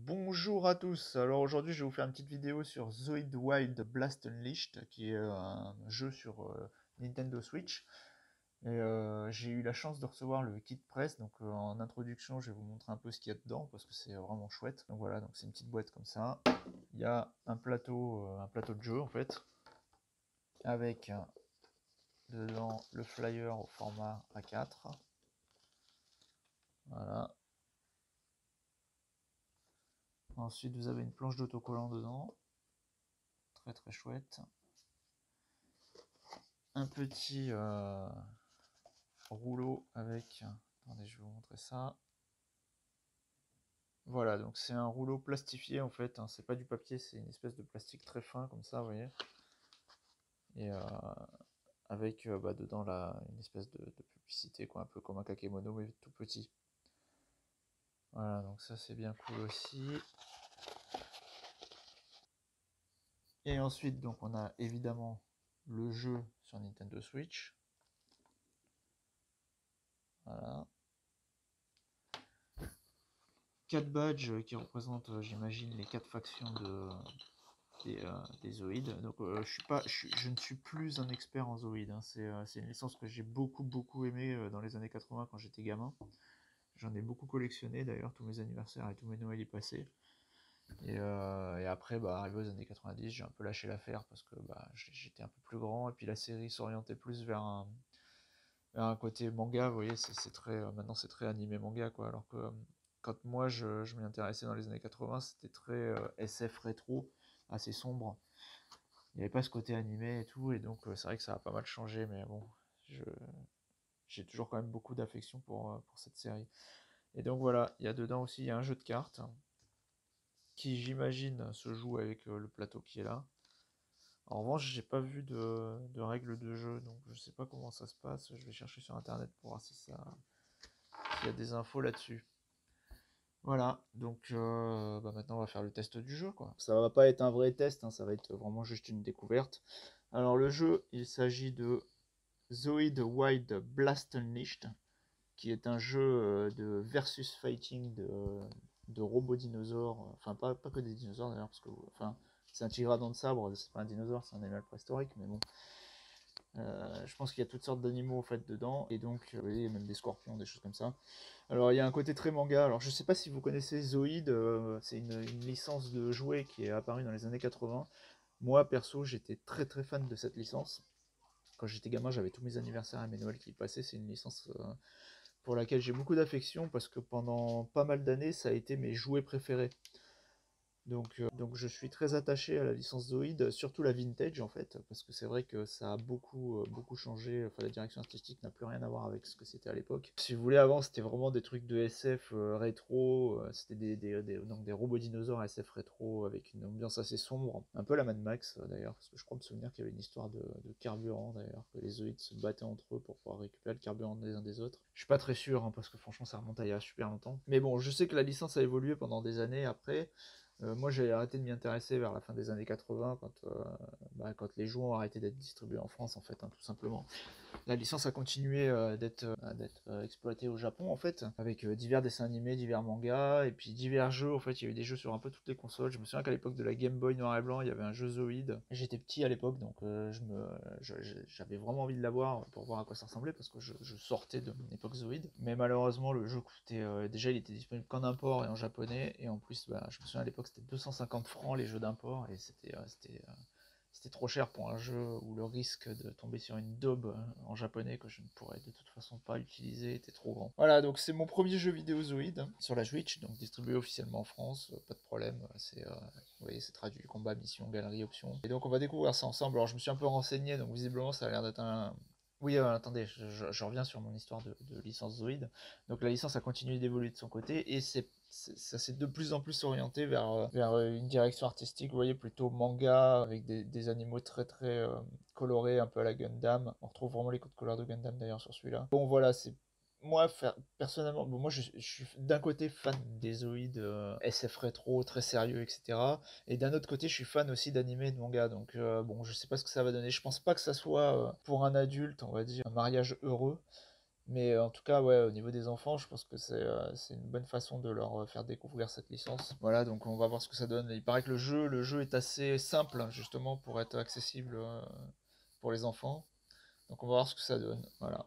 Bonjour à tous, alors aujourd'hui je vais vous faire une petite vidéo sur Zoid Wild Blast Unleashed qui est un jeu sur Nintendo Switch et j'ai eu la chance de recevoir le kit presse, donc en introduction je vais vous montrer un peu ce qu'il y a dedans parce que c'est vraiment chouette. Donc voilà, donc c'est une petite boîte comme ça, il y a un plateau de jeu en fait avec dedans le flyer au format A4, voilà. Ensuite vous avez une planche d'autocollant dedans, très très chouette. Un petit rouleau avec, attendez je vais vous montrer ça, voilà, donc c'est un rouleau plastifié en fait, hein, c'est pas du papier, c'est une espèce de plastique très fin comme ça, vous voyez, et avec dedans une espèce de publicité, quoi, un peu comme un kakémono mais tout petit. Voilà, donc ça c'est bien cool aussi. Et ensuite donc on a évidemment le jeu sur Nintendo Switch, voilà. 4 badges qui représentent, j'imagine, les 4 factions des Zoïdes. Donc je ne suis plus un expert en Zoïdes, hein. C'est une licence que j'ai beaucoup aimé dans les années 80 quand j'étais gamin. J'en ai beaucoup collectionné d'ailleurs, tous mes anniversaires et tous mes Noëls y passaient. Et après, arrivé aux années 90, j'ai un peu lâché l'affaire parce que j'étais un peu plus grand et puis la série s'orientait plus vers un côté manga. Vous voyez, c'est très, maintenant c'est très animé manga, quoi. Alors que quand moi je m'y intéressais dans les années 80, c'était très SF rétro, assez sombre. Il n'y avait pas ce côté animé et tout, et donc c'est vrai que ça a pas mal changé, mais bon, j'ai toujours quand même beaucoup d'affection pour cette série. Et donc voilà, il y a dedans aussi, il y a un jeu de cartes qui, j'imagine, se joue avec le plateau qui est là. En revanche, j'ai pas vu de règles de jeu, donc je sais pas comment ça se passe. Je vais chercher sur internet pour voir s'il y a des infos là-dessus. Voilà, donc maintenant on va faire le test du jeu, quoi. Ça va pas être un vrai test, hein, ça va être vraiment juste une découverte. Alors le jeu, il s'agit de Zoid Wild Blast Unleashed, qui est un jeu de versus fighting de robots dinosaures, enfin pas que des dinosaures d'ailleurs, parce que enfin, c'est un tigradon de sabre, c'est pas un dinosaure, c'est un animal préhistorique, mais bon. Je pense qu'il y a toutes sortes d'animaux en fait dedans, et donc vous voyez, même des scorpions, des choses comme ça. Alors il y a un côté très manga, alors je sais pas si vous connaissez Zoid, c'est une licence de jouets qui est apparue dans les années 80. Moi perso j'étais très fan de cette licence. Quand j'étais gamin, j'avais tous mes anniversaires et mes Noëls qui passaient. C'est une licence pour laquelle j'ai beaucoup d'affection parce que pendant pas mal d'années, ça a été mes jouets préférés. Donc je suis très attaché à la licence Zoid, surtout la vintage en fait, parce que c'est vrai que ça a beaucoup changé. Enfin, la direction artistique n'a plus rien à voir avec ce que c'était à l'époque. Si vous voulez, avant c'était vraiment des trucs de SF rétro, c'était donc des robots dinosaures SF rétro avec une ambiance assez sombre, un peu la Mad Max d'ailleurs, parce que je crois me souvenir qu'il y avait une histoire de carburant d'ailleurs, que les Zoïdes se battaient entre eux pour pouvoir récupérer le carburant des uns des autres. Je suis pas très sûr, hein, parce que franchement ça remonte à il y a super longtemps. Mais bon, je sais que la licence a évolué pendant des années après. Moi, j'ai arrêté de m'y intéresser vers la fin des années 80, quand les jeux ont arrêté d'être distribués en France, en fait, hein, tout simplement. La licence a continué d'être exploitée au Japon, en fait, avec divers dessins animés, divers mangas, et puis divers jeux. En fait, il y a eu des jeux sur un peu toutes les consoles. Je me souviens qu'à l'époque de la Game Boy noir et blanc, il y avait un jeu Zoid. J'étais petit à l'époque, donc j'avais vraiment envie de l'avoir pour voir à quoi ça ressemblait, parce que je sortais de mon époque Zoid. Mais malheureusement, le jeu coûtait... déjà, il était disponible qu'en import et en japonais, et en plus, je me souviens à l'époque, c'était 250 francs les jeux d'import, et c'était trop cher pour un jeu où le risque de tomber sur une daube en japonais que je ne pourrais de toute façon pas utiliser était trop grand. Voilà, donc c'est mon premier jeu vidéo Zoid sur la Switch, donc distribué officiellement en France, pas de problème, vous voyez, c'est traduit combat, mission, galerie, option. Et donc on va découvrir ça ensemble. Alors je me suis un peu renseigné, donc visiblement ça a l'air d'être un... Oui, attendez, je reviens sur mon histoire de licence Zoid. Donc la licence a continué d'évoluer de son côté, et ça s'est de plus en plus orienté vers une direction artistique, vous voyez, plutôt manga, avec des animaux très colorés, un peu à la Gundam. On retrouve vraiment les codes couleurs de Gundam d'ailleurs sur celui-là. Bon voilà, c'est moi personnellement, bon, moi je suis d'un côté fan des Zoïdes SF rétro, très sérieux, etc. Et d'un autre côté, je suis fan aussi d'anime et de manga, donc bon, je sais pas ce que ça va donner. Je pense pas que ça soit pour un adulte, on va dire, un mariage heureux. Mais en tout cas, ouais, au niveau des enfants, je pense que c'est une bonne façon de leur faire découvrir cette licence. Voilà, donc on va voir ce que ça donne. Il paraît que le jeu est assez simple, justement, pour être accessible pour les enfants. Donc on va voir ce que ça donne. Voilà.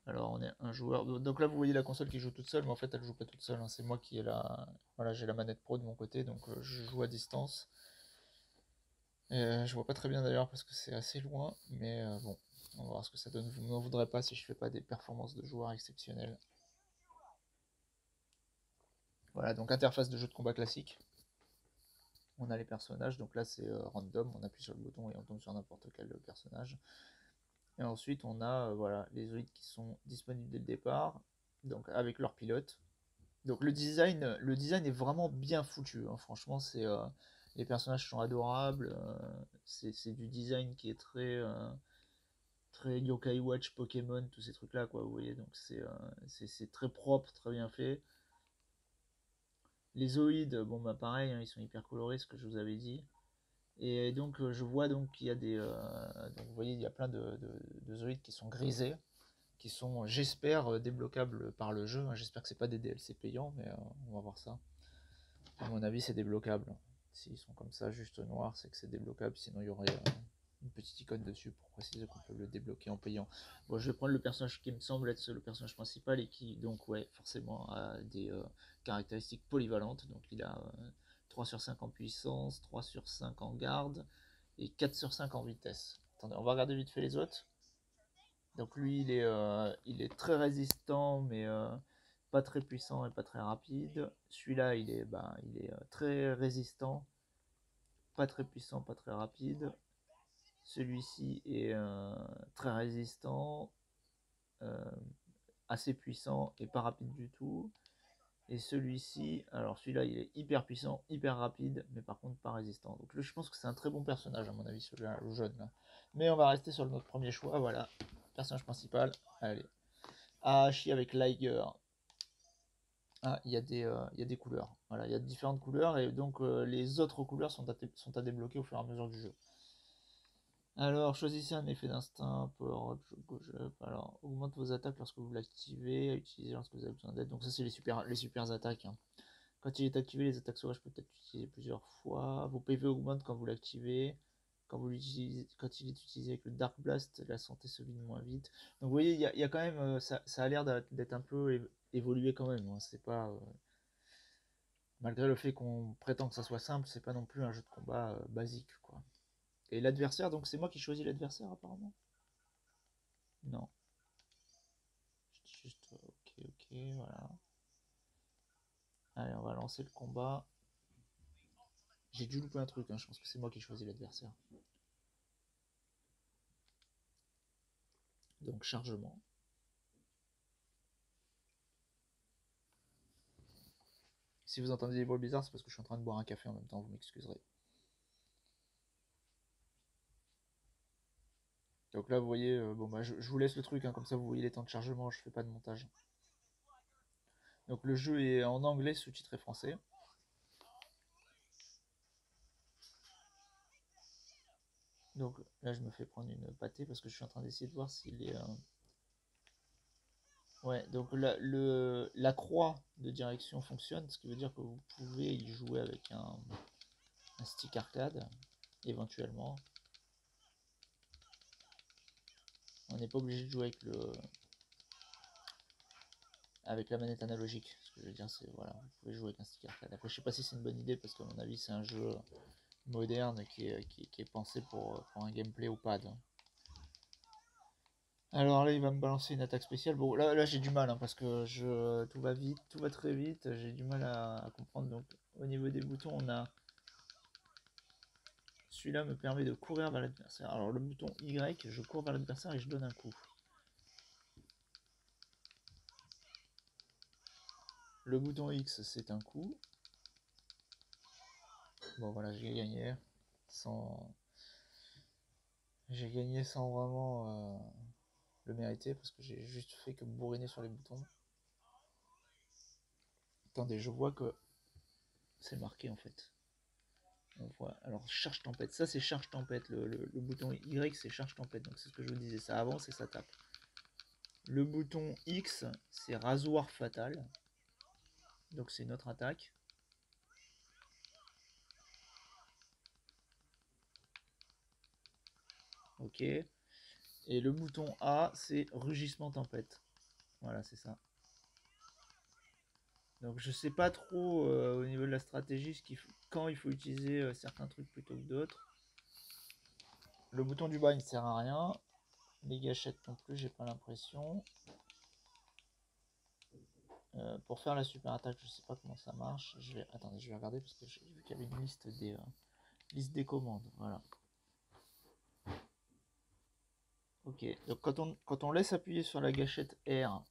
Alors on est un joueur. Donc là, vous voyez la console qui joue toute seule, mais en fait, elle joue pas toute seule, hein. C'est moi qui ai la. Voilà, j'ai la manette pro de mon côté, donc je joue à distance. Je vois pas très bien d'ailleurs parce que c'est assez loin, mais bon, on va voir ce que ça donne. Vous m'en voudrez pas si je fais pas des performances de joueurs exceptionnelles. Voilà, donc interface de jeu de combat classique. On a les personnages, donc là c'est random, on appuie sur le bouton et on tombe sur n'importe quel personnage. Et ensuite on a voilà, les zoïdes qui sont disponibles dès le départ, donc avec leur pilote. Donc le design est vraiment bien foutu, hein. Franchement, les personnages sont adorables. C'est du design qui est très Yokai Watch, Pokémon, tous ces trucs là, quoi. Vous voyez, donc c'est très propre, très bien fait. Les zoïdes, bon bah pareil, hein, ils sont hyper colorés, ce que je vous avais dit. Et donc je vois donc qu'il y a donc vous voyez, il y a plein de zoïdes qui sont grisés, qui sont, j'espère, débloquables par le jeu, hein. J'espère que c'est pas des DLC payants, mais on va voir ça. À mon avis, c'est débloquable. S'ils sont comme ça, juste noirs, c'est que c'est débloquable. Sinon, il y aurait une petite icône dessus pour préciser qu'on peut le débloquer en payant. Bon, je vais prendre le personnage qui me semble être le personnage principal et qui, donc, ouais, forcément, a des caractéristiques polyvalentes. Donc, il a 3 sur 5 en puissance, 3 sur 5 en garde et 4 sur 5 en vitesse. Attendez, on va regarder vite fait les autres. Donc, lui, il est très résistant, mais pas très puissant et pas très rapide. Celui-là, il est très résistant, pas très puissant, pas très rapide. Celui-ci est très résistant, euh, assez puissant et pas rapide du tout. Et celui-ci, alors celui-là, il est hyper puissant, hyper rapide, mais par contre pas résistant. Donc là, je pense que c'est un très bon personnage, à mon avis, celui-là, le jaune là. Mais on va rester sur notre premier choix, voilà. Personnage principal, allez. Ashi avec Liger. Ah, il y a des couleurs. Voilà, il y a différentes couleurs et donc les autres couleurs sont à débloquer au fur et à mesure du jeu. Alors, choisissez un effet d'instinct, power up, gauche up. Alors, augmente vos attaques lorsque vous l'activez, utilisez lorsque vous avez besoin d'aide. Donc ça, c'est les super attaques, hein. Quand il est activé, les attaques sauvages peuvent être utilisées plusieurs fois. Vos PV augmentent quand vous l'activez. Quand il est utilisé avec le Dark Blast, la santé se vide moins vite. Donc vous voyez, il y a quand même, ça a l'air d'être un peu évolué quand même, hein. C'est pas, malgré le fait qu'on prétend que ça soit simple, c'est pas non plus un jeu de combat basique, quoi. Et l'adversaire, donc c'est moi qui choisis l'adversaire apparemment? Non. Juste, ok, ok, voilà. Allez, on va lancer le combat. J'ai dû louper un truc, hein, je pense que c'est moi qui choisis l'adversaire. Donc chargement. Si vous entendez des voix bizarres, c'est parce que je suis en train de boire un café en même temps, vous m'excuserez. Donc là, vous voyez, bon bah je vous laisse le truc, hein, comme ça vous voyez les temps de chargement, je fais pas de montage. Donc le jeu est en anglais sous-titré français. Donc là, je me fais prendre une pâtée parce que je suis en train d'essayer de voir s'il est. Ouais, donc la croix de direction fonctionne, ce qui veut dire que vous pouvez y jouer avec un stick arcade, éventuellement. On n'est pas obligé de jouer avec la manette analogique. Ce que je veux dire, c'est voilà, vous pouvez jouer avec un stick arcade. Après, je sais pas si c'est une bonne idée parce qu'à mon avis, c'est un jeu moderne qui est pensé pour un gameplay au pad. Alors là, il va me balancer une attaque spéciale. Bon, là j'ai du mal, hein, parce que tout va vite, tout va très vite. J'ai du mal à comprendre. Donc, au niveau des boutons, on a celui-là me permet de courir vers l'adversaire. Alors, le bouton Y, je cours vers l'adversaire et je donne un coup. Le bouton X, c'est un coup. Bon, voilà, sans j'ai gagné sans vraiment le mériter parce que j'ai juste fait que bourriner sur les boutons. Attendez, je vois que c'est marqué en fait. On voit. Alors, charge tempête, ça c'est charge tempête. Le bouton Y, c'est charge tempête. Donc, c'est ce que je vous disais, ça avance et ça tape. Le bouton X, c'est rasoir fatal. Donc c'est notre attaque. Ok. Et le bouton A, c'est rugissement tempête. Voilà, c'est ça. Donc je sais pas trop au niveau de la stratégie quand il faut utiliser certains trucs plutôt que d'autres. Le bouton du bas, il ne sert à rien. Les gâchettes non plus, j'ai pas l'impression. Pour faire la super attaque, je sais pas comment ça marche. Attendez, je vais regarder parce que j'ai vu qu'il y avait une liste des commandes. Voilà. Ok, donc quand on laisse appuyer sur la gâchette R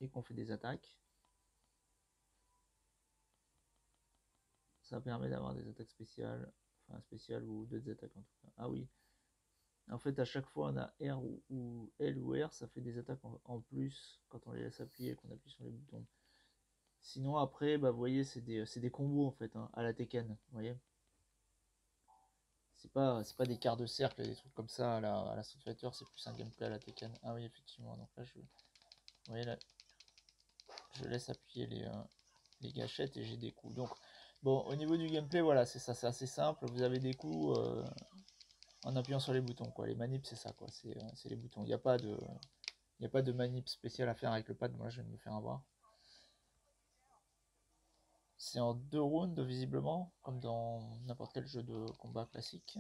et qu'on fait des attaques, ça permet d'avoir des attaques spéciales, enfin spéciales ou d'autres attaques en tout cas. Ah oui, en fait à chaque fois on a R ou L ou R, ça fait des attaques en plus quand on les laisse appuyer et qu'on appuie sur les boutons. Sinon après, bah vous voyez, c'est des combos en fait, hein, à la Tekken, vous voyez. C'est pas des quarts de cercle, des trucs comme ça à la Street Fighter, c'est plus un gameplay à la Tekken. Ah oui, effectivement, donc là vous voyez là, je laisse appuyer les gâchettes et j'ai des coups. Donc bon, au niveau du gameplay, voilà, c'est ça, c'est assez simple. Vous avez des coups en appuyant sur les boutons, quoi. Les manips, c'est ça, quoi. C'est les boutons. Il n'y a pas de manip spécial à faire avec le pad. Moi, je vais me faire avoir. C'est en 2 rounds, visiblement, comme dans n'importe quel jeu de combat classique.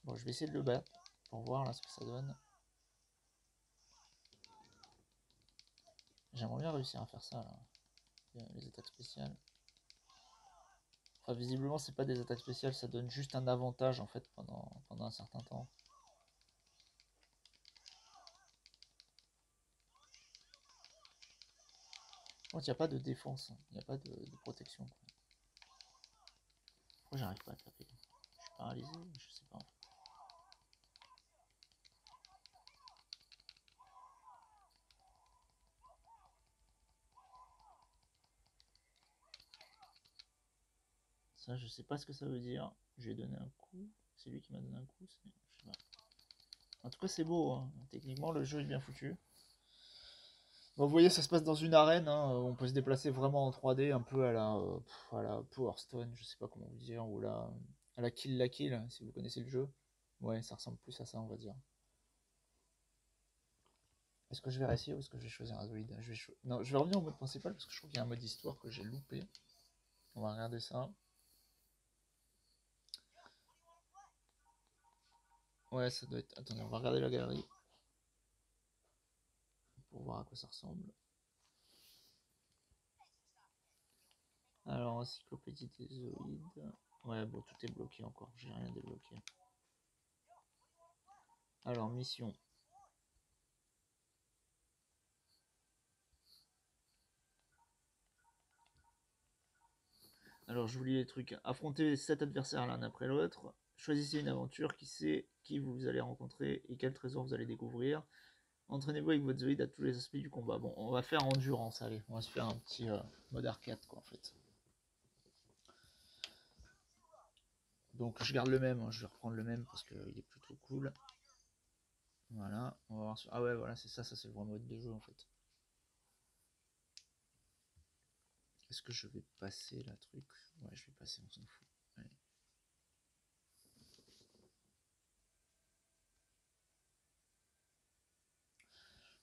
Bon, je vais essayer de le battre pour voir là ce que ça donne. J'aimerais bien réussir à faire ça, là. Les attaques spéciales. Enfin, visiblement, c'est pas des attaques spéciales, ça donne juste un avantage en fait pendant un certain temps. Il n'y a pas de défense, il n'y a pas de protection. Pourquoi j'arrive pas à taper? Je suis paralysé, je sais pas. Ça, je sais pas ce que ça veut dire. Je lui ai donné un coup. C'est lui qui m'a donné un coup. Je sais pas. En tout cas, c'est beau, hein. Techniquement, le jeu est bien foutu. Bon, vous voyez, ça se passe dans une arène, hein. On peut se déplacer vraiment en 3D, un peu à la Power Stone, je sais pas comment vous dire, ou à la Kill la Kill, si vous connaissez le jeu. Ouais, ça ressemble plus à ça, on va dire. Est-ce que je vais réussir ou est-ce que je vais choisir un Zoid? Non, je vais revenir au mode principal parce que je trouve qu'il y a un mode histoire que j'ai loupé. On va regarder ça. Ouais, ça doit être. Attendez, on va regarder la galerie pour voir à quoi ça ressemble. Alors, encyclopédie des Zoïdes. Ouais, bon, tout est bloqué encore. J'ai rien débloqué. Alors, mission. Alors, je vous lis les trucs. Affrontez 7 adversaires l'un après l'autre. Choisissez une aventure qui sait qui vous allez rencontrer et quel trésor vous allez découvrir. Entraînez-vous avec votre Zoïde à tous les aspects du combat. Bon, on va faire endurance, allez. On va se faire un petit mode arcade, quoi, en fait. Donc, je garde le même. Hein, je vais reprendre le même parce qu'il est plutôt cool. Voilà. On va voir. Ah ouais, voilà, c'est ça. Ça, c'est le vrai mode de jeu, en fait. Est-ce que je vais passer la truc? Ouais, je vais passer, on s'en fout. Allez.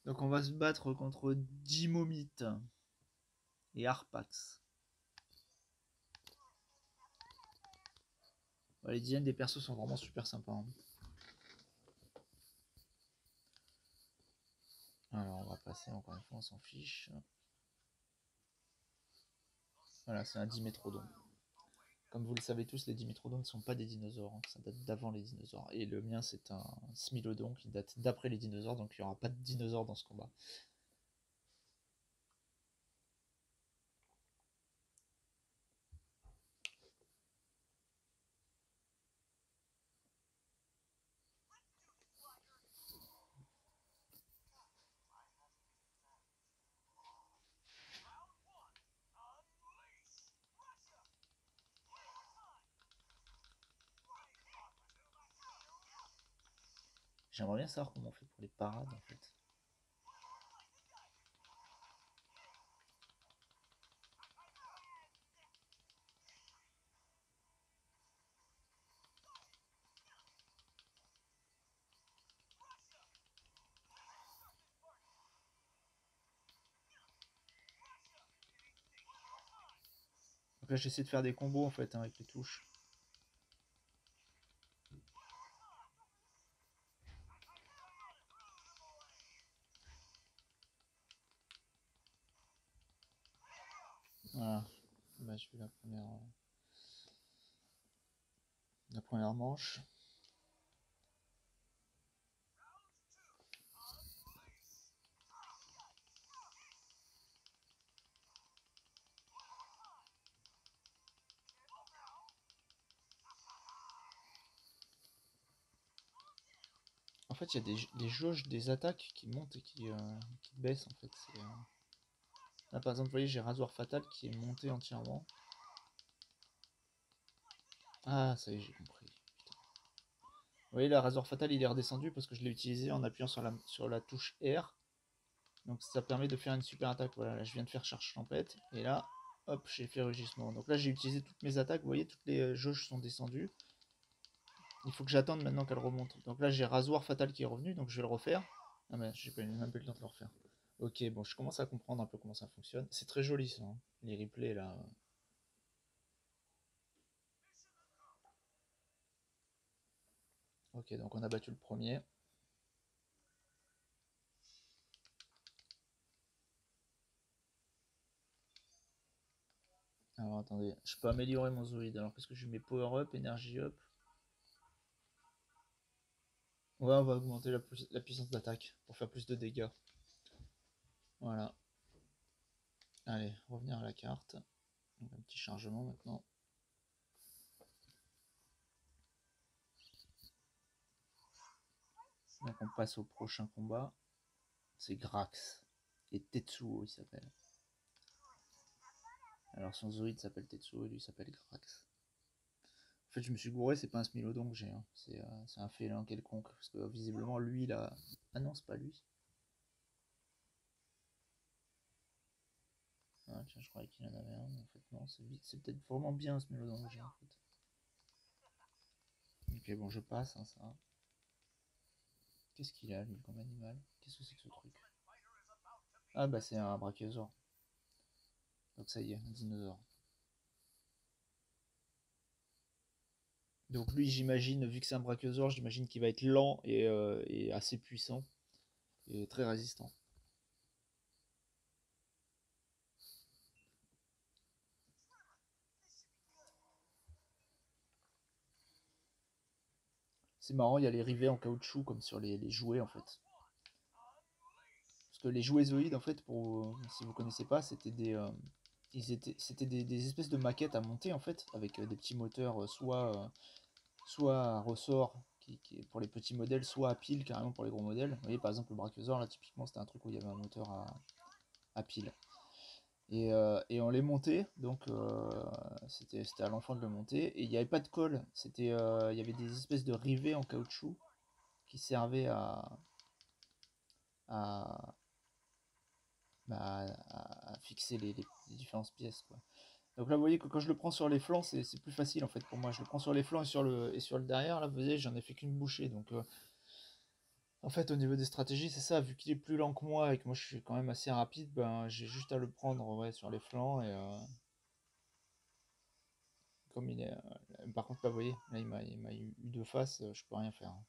Donc on va se battre contre Dimomite et Arpax. Ouais, les designs des persos sont vraiment super sympas. Hein. Alors on va passer encore une fois, on s'en fiche. Voilà, c'est un Dimétrodon. Comme vous le savez tous, les Dimétrodons ne sont pas des dinosaures, hein. Ça date d'avant les dinosaures. Et le mien c'est un Smilodon qui date d'après les dinosaures, donc il n'y aura pas de dinosaures dans ce combat. J'aimerais bien savoir comment on fait pour les parades en fait. là j'essaie de faire des combos en fait hein, avec les touches. Voilà, bah, je fais la première manche. En fait, il y a des jauges des attaques qui montent et qui baissent en fait. Là, par exemple, vous voyez, j'ai rasoir fatal qui est monté entièrement. Ah, ça y est, j'ai compris. Putain. Vous voyez, la rasoir fatal il est redescendu parce que je l'ai utilisé en appuyant sur la touche R. Donc ça permet de faire une super attaque. Voilà, là je viens de faire charge tempête. Et là, hop, j'ai fait rugissement. Donc là, j'ai utilisé toutes mes attaques. Vous voyez, toutes les jauges sont descendues. Il faut que j'attende maintenant qu'elle remonte. Donc là, j'ai rasoir fatal qui est revenu. Donc je vais le refaire. Ah mais j'ai même pas eu le temps de le refaire. Ok, bon, je commence à comprendre un peu comment ça fonctionne. C'est très joli ça, hein, les replays là. Ok, donc on a battu le premier. Alors attendez, je peux améliorer mon Zoid. Alors qu'est-ce que je mets? Power up, énergie up. Ouais, on va augmenter la puissance d'attaque pour faire plus de dégâts. Voilà. Allez, revenir à la carte. Donc, un petit chargement maintenant. Donc on passe au prochain combat. C'est Grax. Et Tetsuo il s'appelle. Alors son Zoid s'appelle Tetsuo et lui s'appelle Grax. En fait je me suis gouré, c'est pas un Smilodon que j'ai. Hein. C'est un félin quelconque. Parce que visiblement lui il a... Ah non c'est pas lui. Ah tiens je croyais qu'il en avait un. Mais en fait non, c'est peut-être vraiment bien un Smilodon que j'ai en fait. Ok bon je passe hein, ça. Qu'est-ce qu'il a lui comme animal? Qu'est-ce que c'est que ce truc? Ah bah c'est un brachiosaure. Donc ça y est, un dinosaure. Donc lui j'imagine, vu que c'est un brachiosaure, j'imagine qu'il va être lent et assez puissant. Et très résistant. C'est marrant, il y a les rivets en caoutchouc comme sur les jouets en fait. Parce que les jouets Zoïdes en fait, si vous connaissez pas, c'était des espèces de maquettes à monter en fait, avec des petits moteurs soit à ressort pour les petits modèles, soit à pile carrément pour les gros modèles. Vous voyez par exemple le Brachiosaur là typiquement c'était un truc où il y avait un moteur à pile. Et on les montait, donc c'était à l'enfant de le monter. Et il n'y avait pas de colle, il y avait des espèces de rivets en caoutchouc qui servaient à, à fixer les différentes pièces, quoi. Donc là, vous voyez que quand je le prends sur les flancs, c'est plus facile en fait pour moi. Je le prends sur les flancs et sur le derrière. Là, vous voyez, j'en ai fait qu'une bouchée. Donc en fait, au niveau des stratégies, c'est ça. Vu qu'il est plus lent que moi et que moi je suis quand même assez rapide, ben j'ai juste à le prendre ouais, sur les flancs et comme il est. Par contre, là, vous voyez, là, il m'a eu de face, je peux rien faire. Hein.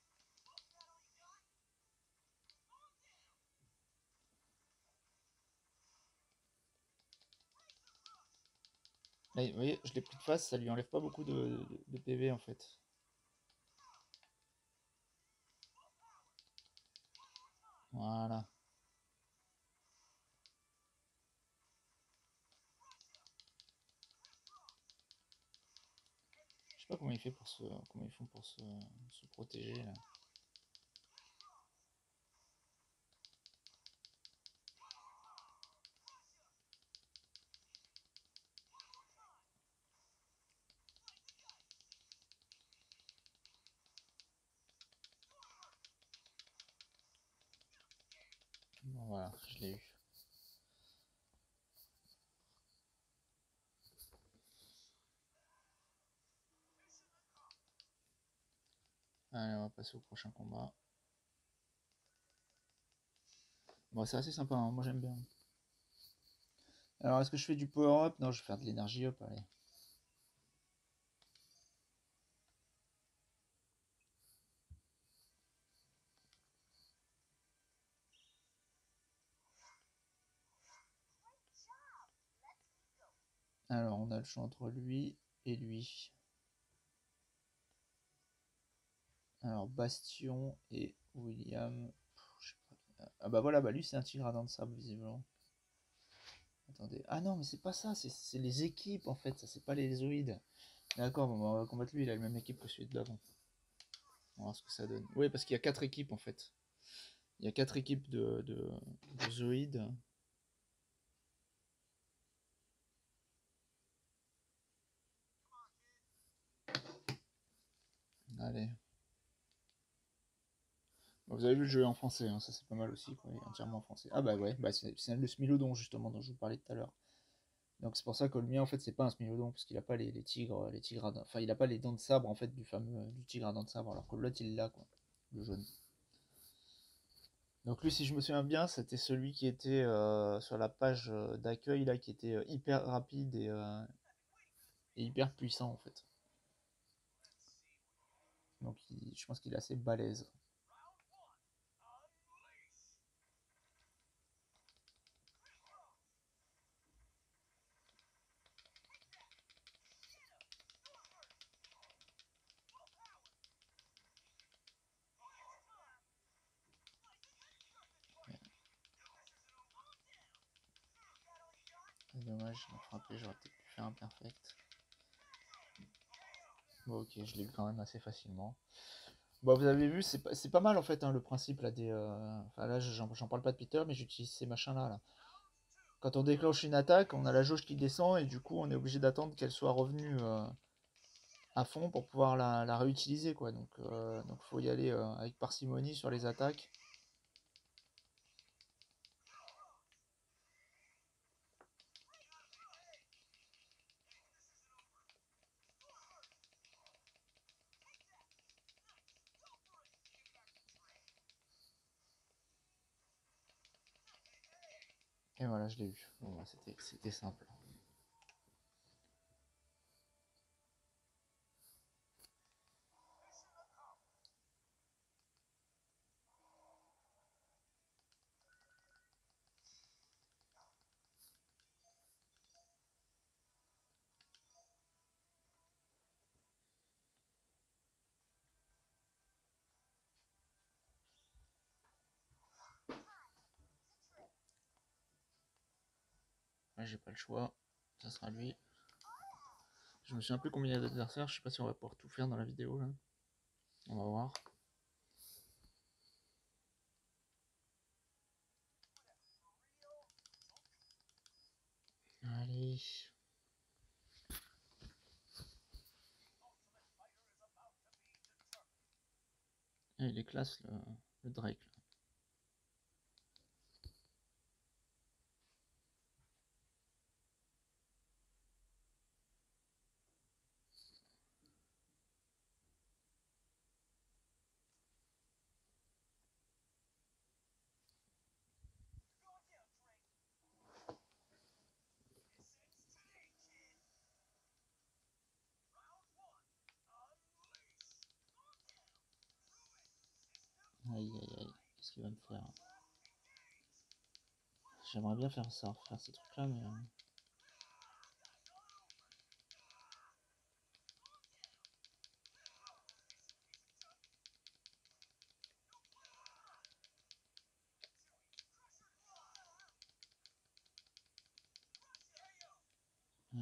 Là, vous voyez, je l'ai pris de face, ça lui enlève pas beaucoup de PV en fait. Voilà. Je sais pas comment il fait comment ils font pour se protéger là. Bon, voilà, je l'ai eu. Allez, on va passer au prochain combat. Bon, c'est assez sympa, hein, moi j'aime bien. Alors, est-ce que je fais du power up? Non, je vais faire de l'énergie up, allez. Alors, on a le choix entre lui et lui. Alors, Bastion et William. Je sais pas. Ah bah voilà, bah lui c'est un tigre à dents de sable, visiblement. Attendez. Ah non, mais c'est pas ça, c'est les équipes en fait, ça c'est pas les zoïdes. D'accord, bon, bah, on va combattre lui, il a la même équipe que celui de l'avant. On va voir ce que ça donne. Oui, parce qu'il y a 4 équipes en fait. Il y a 4 équipes de zoïdes. Allez. Bon, vous avez vu le jeu en français, hein, ça c'est pas mal aussi, quoi, il est entièrement en français. Ah bah ouais, bah, c'est le Smilodon justement dont je vous parlais tout à l'heure. Donc c'est pour ça que le mien en fait c'est pas un Smilodon parce qu'il a pas les tigres, enfin il a pas les dents de sabre en fait du fameux du tigre à dents de sabre alors que l'autre il l'a quoi, le jaune. Donc lui si je me souviens bien c'était celui qui était sur la page d'accueil là qui était hyper rapide et hyper puissant en fait. Donc je pense qu'il est assez balèze. C'est dommage, il m'a frappé, j'aurais peut-être pu faire un perfect. Bon ok, je l'ai eu quand même assez facilement. Bon, vous avez vu, c'est pas mal en fait hein, le principe là des. Enfin là, j'en parle pas de Peter, mais j'utilise ces machins là, là. Quand on déclenche une attaque, on a la jauge qui descend et du coup, on est obligé d'attendre qu'elle soit revenue à fond pour pouvoir la réutiliser quoi. Donc faut y aller avec parcimonie sur les attaques. Et voilà, je l'ai eu. Bon, bah, c'était simple. Là, j'ai pas le choix. Ça sera lui. Je me souviens plus combien il y a d'adversaires. Je sais pas si on va pouvoir tout faire dans la vidéo là. On va voir. Allez. Et il est classe le Drake. Aïe aïe aïe. Qu'est-ce qu'il va me faire? J'aimerais bien faire ça, faire ces trucs là, mais.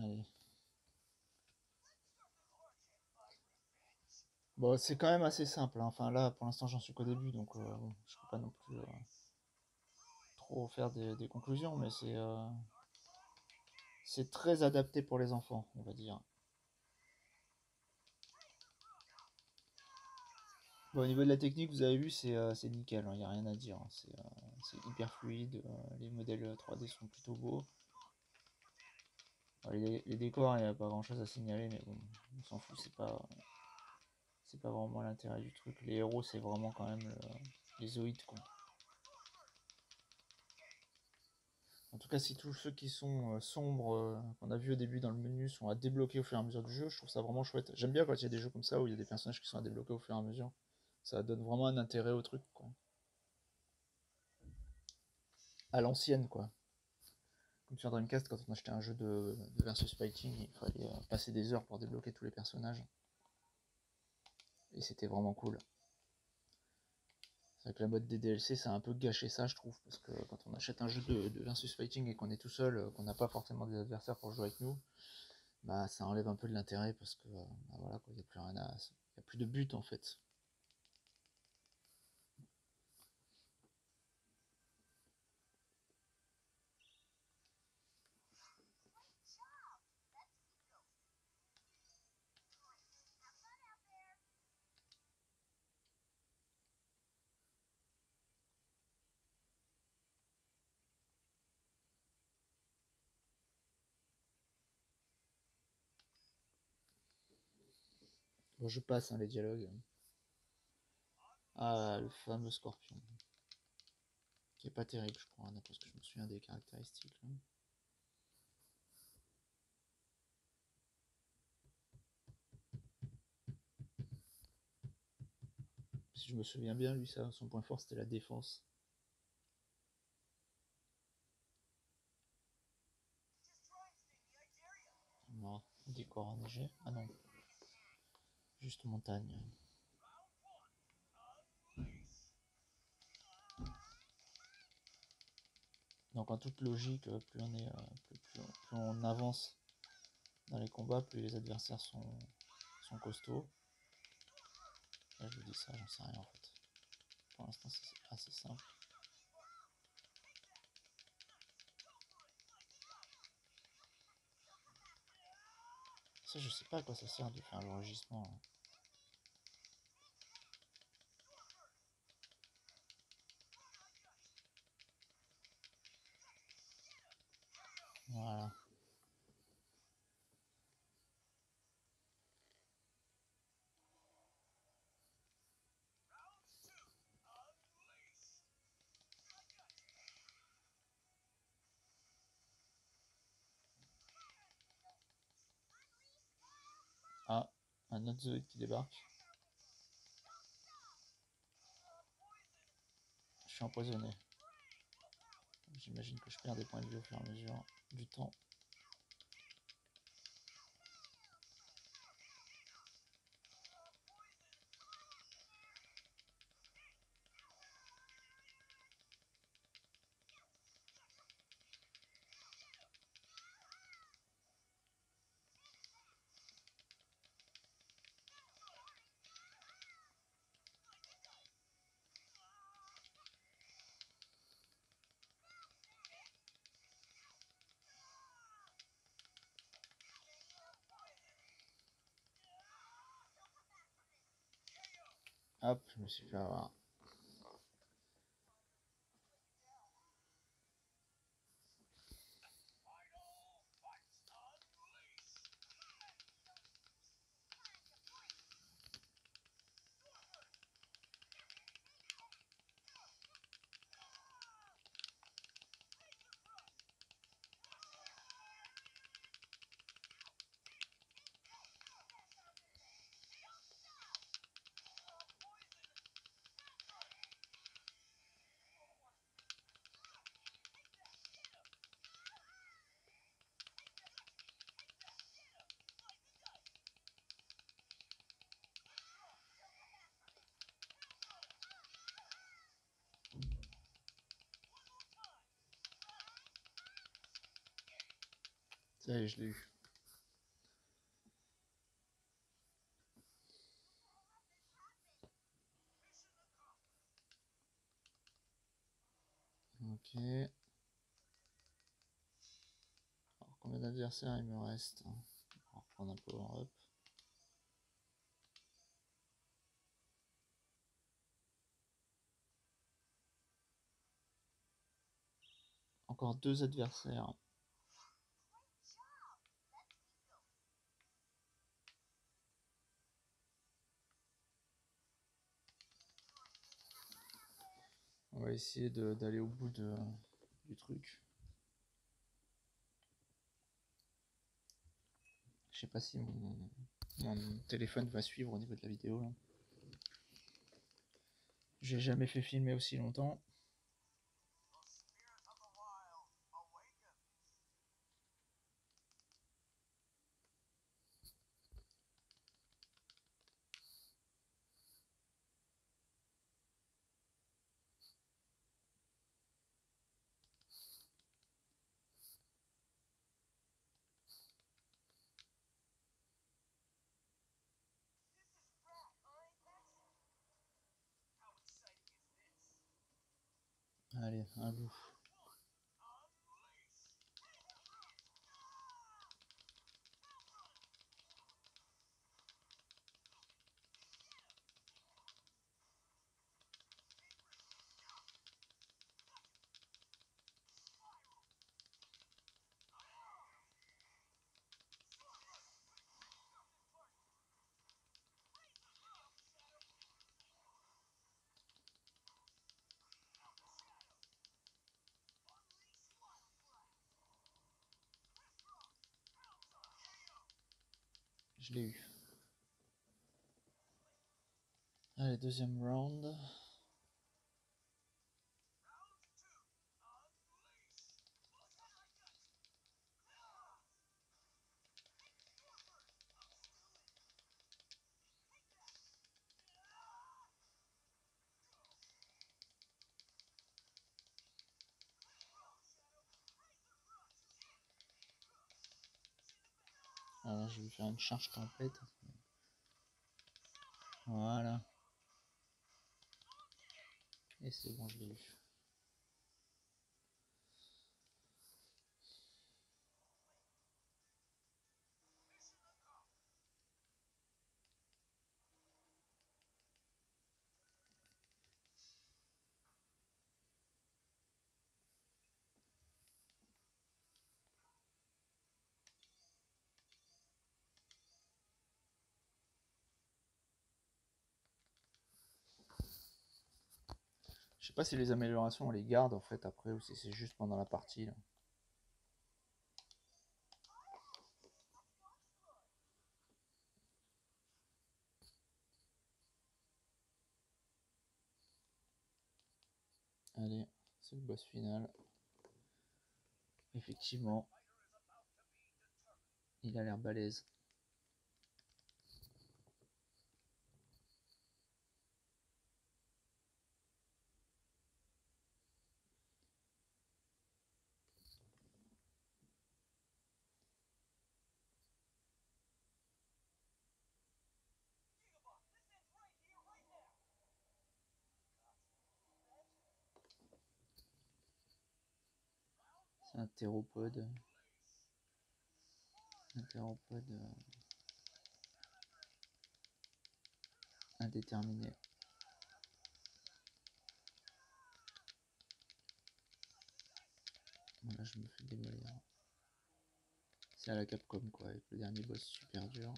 Allez. Bon, c'est quand même assez simple, hein. Enfin là, pour l'instant, j'en suis qu'au début, donc bon, je peux pas non plus trop faire des conclusions, mais c'est très adapté pour les enfants, on va dire. Bon, au niveau de la technique, vous avez vu, c'est nickel, il n'y a rien à dire, hein. C'est hyper fluide, les modèles 3D sont plutôt beaux. Bon, les décors, il n'y a pas grand chose à signaler, mais bon, on s'en fout, c'est pas vraiment l'intérêt du truc. Les héros, c'est vraiment quand même les zoïdes, quoi. En tout cas, si tous ceux qui sont sombres, qu'on a vu au début dans le menu, sont à débloquer au fur et à mesure du jeu, je trouve ça vraiment chouette. J'aime bien quand il y a des jeux comme ça où il y a des personnages qui sont à débloquer au fur et à mesure. Ça donne vraiment un intérêt au truc, quoi. À l'ancienne, quoi. Comme sur Dreamcast, quand on achetait un jeu de versus fighting, il fallait passer des heures pour débloquer tous les personnages. Et c'était vraiment cool. C'est vrai que la mode des DLC, ça a un peu gâché ça, je trouve, parce que quand on achète un jeu de versus fighting et qu'on est tout seul, qu'on n'a pas forcément des adversaires pour jouer avec nous, bah ça enlève un peu de l'intérêt parce que bah, voilà, quoi, il n'y a plus rien à, il y a plus de but en fait. Bon, je passe hein, les dialogues. Ah, le fameux scorpion. Qui est pas terrible, je crois, d'après ce que je me souviens des caractéristiques. Là. Si je me souviens bien, lui, ça, son point fort, c'était la défense. Non, décor enneigé. Ah non. Juste montagne. Donc en toute logique, plus on est, plus on avance dans les combats, plus les adversaires sont costauds. Là je vous dis ça, j'en sais rien en fait. Pour l'instant c'est assez simple. Ça je sais pas à quoi ça sert de faire l'enregistrement. Hein. Voilà. Ah, un autre Zoïde qui débarque. Je suis empoisonné. J'imagine que je perds des points de vie au fur et à mesure du temps. Hop, je me suis fait avoir. Ça y est, je l'ai eu. Ok. Alors combien d'adversaires il me reste? On va reprendre un power up. Encore 2 adversaires. On va essayer d'aller au bout du truc. Je sais pas si mon téléphone va suivre au niveau de la vidéo. Là. J'ai jamais fait filmer aussi longtemps. Allez, un loup. Je l'ai eu. Allez, deuxième round. Alors, je vais faire une charge tempête. Voilà. Et c'est bon, je l'ai eu. Je sais pas si les améliorations on les garde en fait après ou si c'est juste pendant la partie là. Allez, c'est le boss final. Effectivement, il a l'air balèze. C'est un théropode. Un théropode indéterminé. Voilà, je me fais démolir. C'est à la Capcom quoi, avec le dernier boss super dur.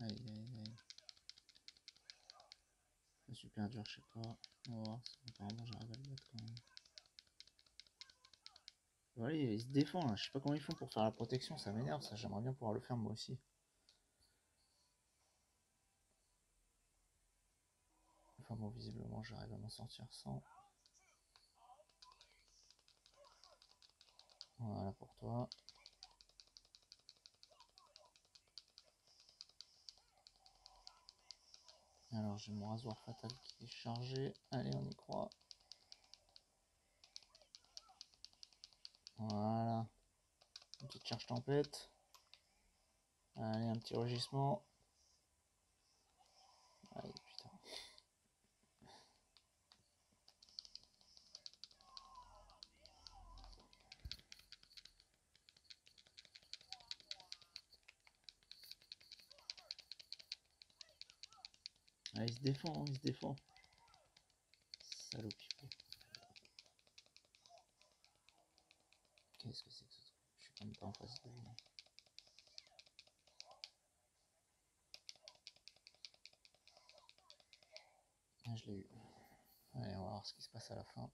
Aïe aïe aïe. C'est super dur, je sais pas. On va voir si apparemment j'arrive à le battre quand même. Voilà, il se défend là. Je sais pas comment ils font pour faire la protection, ça m'énerve ça. J'aimerais bien pouvoir le faire moi aussi. Enfin bon, visiblement j'arrive à m'en sortir sans. Voilà pour toi. Alors j'ai mon rasoir fatal qui est chargé. Allez, on y croit. Voilà. Une petite charge tempête. Allez, un petit rugissement. Allez, putain. Ah, il se défend, hein, il se défend. Salope. Qu'est-ce que c'est que ce truc? Je suis quand même pas en face de lui. Ah, je l'ai eu. Allez, on va voir ce qui se passe à la fin.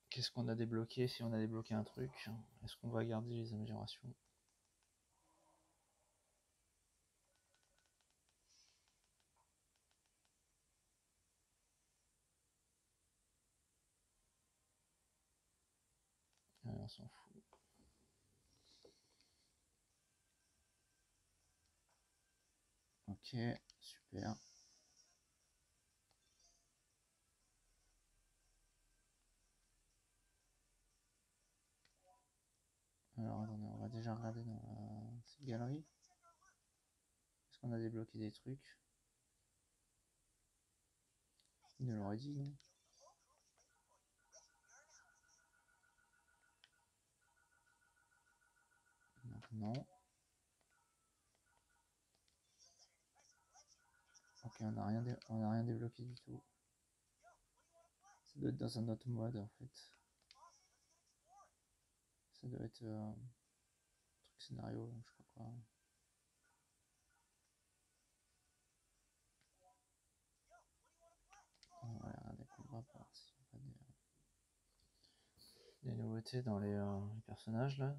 Qu'est-ce qu'on a débloqué? Si on a débloqué un truc, est-ce qu'on va garder les améliorations? Allez, on s'en fout. Ok, super. Alors attendez, on va déjà regarder dans cette galerie. Est-ce qu'on a débloqué des trucs? Il nous l'aurait dit, non? Donc non. Ok, on n'a rien débloqué du tout. Ça doit être dans un autre mode en fait. Ça doit être truc scénario, je sais pas quoi. On va regarder combat pour voir s'il y a pas des nouveautés dans les personnages là.